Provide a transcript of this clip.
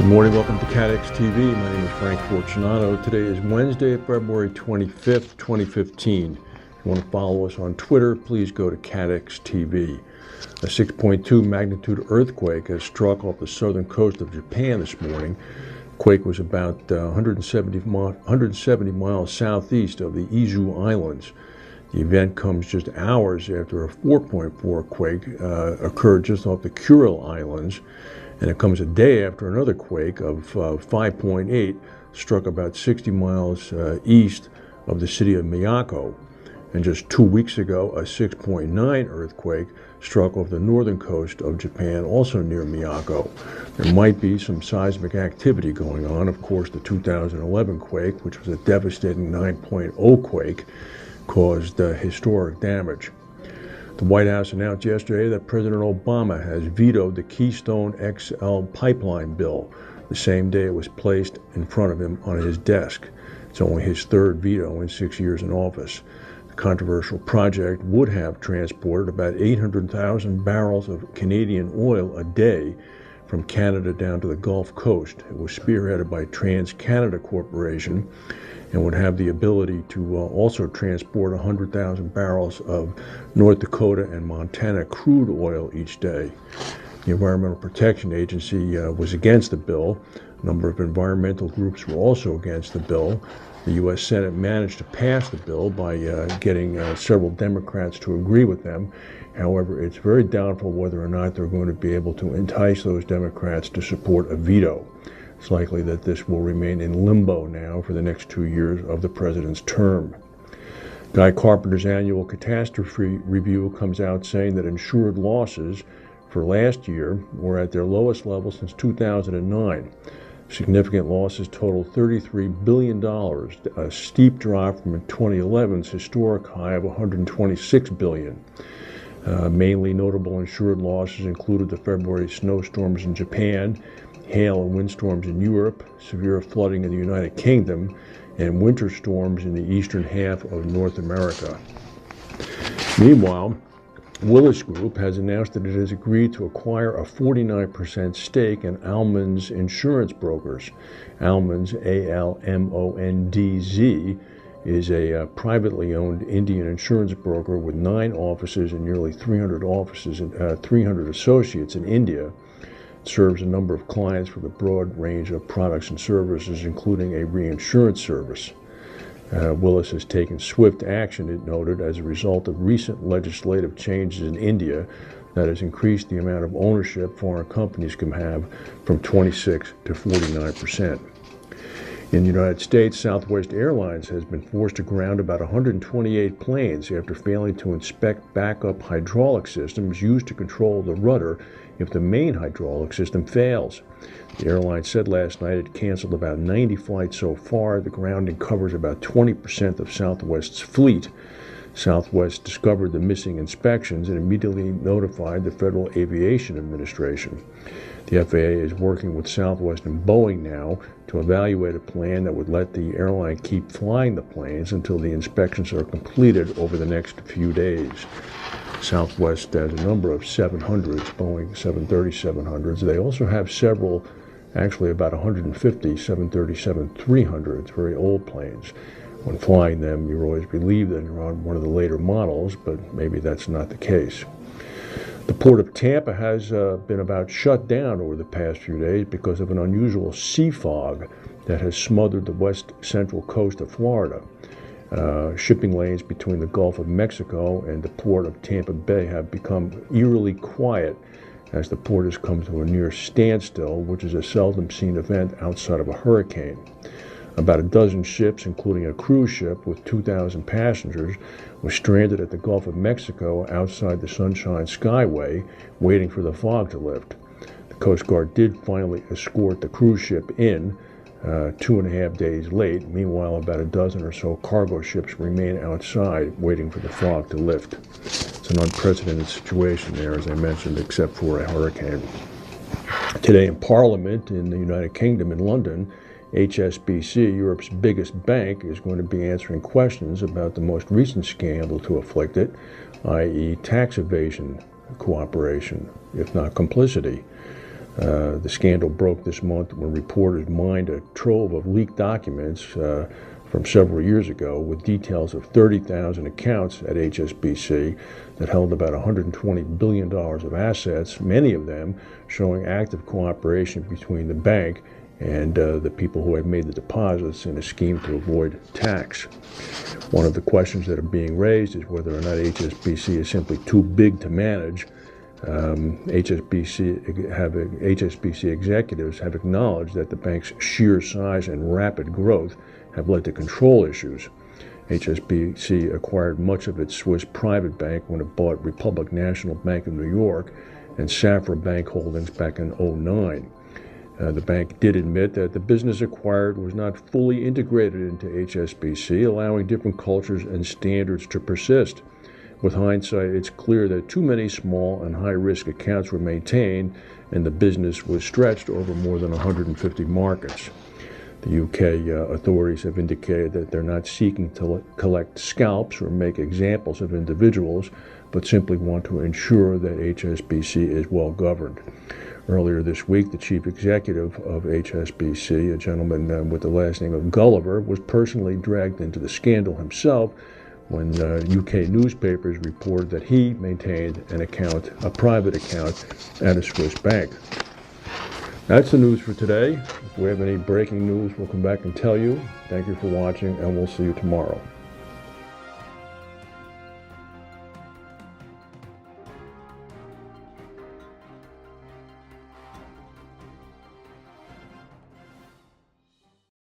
Good morning, welcome to Catex TV. My name is Frank Fortunato. Today is Wednesday, February 25th, 2015. If you want to follow us on Twitter, please go to Catex TV. A 6.2 magnitude earthquake has struck off the southern coast of Japan this morning. The quake was about 170 miles southeast of the Izu Islands. The event comes just hours after a 4.4 quake occurred just off the Kuril Islands, and it comes a day after another quake of 5.8 struck about 60 miles east of the city of Miyako. And just 2 weeks ago, a 6.9 earthquake struck off the northern coast of Japan, also near Miyako. There might be some seismic activity going on. Of course, the 2011 quake, which was a devastating 9.0 quake, caused historic damage. The White House announced yesterday that President Obama has vetoed the Keystone XL pipeline bill the same day it was placed in front of him on his desk. It's only his third veto in 6 years in office. The controversial project would have transported about 800,000 barrels of Canadian oil a day from Canada down to the Gulf Coast. It was spearheaded by TransCanada Corporation and would have the ability to also transport 100,000 barrels of North Dakota and Montana crude oil each day. The Environmental Protection Agency was against the bill. A number of environmental groups were also against the bill. The U.S. Senate managed to pass the bill by getting several Democrats to agree with them. However, it's very doubtful whether or not they're going to be able to entice those Democrats to support a veto. It's likely that this will remain in limbo now for the next 2 years of the president's term. Guy Carpenter's annual catastrophe review comes out saying that insured losses for last year were at their lowest level since 2009. Significant losses total $33 billion, a steep drop from 2011's historic high of $126 billion. Mainly notable insured losses included the February snowstorms in Japan, hail and windstorms in Europe, severe flooding in the United Kingdom, and winter storms in the eastern half of North America. Meanwhile, Willis Group has announced that it has agreed to acquire a 49% stake in Almondz insurance brokers. Almondz, A-L-M-O-N-D-Z, is a privately owned Indian insurance broker with 9 offices and nearly 300 associates in India. It serves a number of clients with a broad range of products and services, including a reinsurance service. Willis has taken swift action, it noted, as a result of recent legislative changes in India that has increased the amount of ownership foreign companies can have from 26 to 49%. In the United States, Southwest Airlines has been forced to ground about 128 planes after failing to inspect backup hydraulic systems used to control the rudder if the main hydraulic system fails. The airline said last night it canceled about 90 flights so far. The grounding covers about 20% of Southwest's fleet. Southwest discovered the missing inspections and immediately notified the Federal Aviation Administration. The FAA is working with Southwest and Boeing now to evaluate a plan that would let the airline keep flying the planes until the inspections are completed over the next few days. Southwest has a number of 700s, Boeing 737-700s. They also have several, actually about 150 737-300s, very old planes. When flying them, you're always relieved that you're on one of the later models, but maybe that's not the case. The port of Tampa has been about shut down over the past few days because of an unusual sea fog that has smothered the west central coast of Florida. Shipping lanes between the Gulf of Mexico and the port of Tampa Bay have become eerily quiet as the port has come to a near standstill, which is a seldom seen event outside of a hurricane. About a dozen ships, including a cruise ship with 2,000 passengers, were stranded at the Gulf of Mexico outside the Sunshine Skyway, waiting for the fog to lift. The Coast Guard did finally escort the cruise ship in, 2.5 days late. Meanwhile, about a dozen or so cargo ships remain outside, waiting for the fog to lift. It's an unprecedented situation there, as I mentioned, except for a hurricane. Today in Parliament in the United Kingdom in London, HSBC, Europe's biggest bank, is going to be answering questions about the most recent scandal to afflict it, i.e. tax evasion cooperation, if not complicity. The scandal broke this month when reporters mined a trove of leaked documents from several years ago with details of 30,000 accounts at HSBC that held about $120 billion of assets, many of them showing active cooperation between the bank and the people who had made the deposits in a scheme to avoid tax. One of the questions that are being raised is whether or not HSBC is simply too big to manage. HSBC executives have acknowledged that the bank's sheer size and rapid growth have led to control issues. HSBC acquired much of its Swiss private bank when it bought Republic National Bank of New York and Safra Bank Holdings back in 2009. The bank did admit that the business acquired was not fully integrated into HSBC, allowing different cultures and standards to persist. With hindsight, it's clear that too many small and high-risk accounts were maintained, and the business was stretched over more than 150 markets. The UK authorities have indicated that they're not seeking to collect scalps or make examples of individuals, but simply want to ensure that HSBC is well governed. Earlier this week, the chief executive of HSBC, a gentleman with the last name of Gulliver, was personally dragged into the scandal himself when UK newspapers reported that he maintained a private account at a Swiss bank. That's the news for today. If we have any breaking news, we'll come back and tell you. Thank you for watching, and we'll see you tomorrow.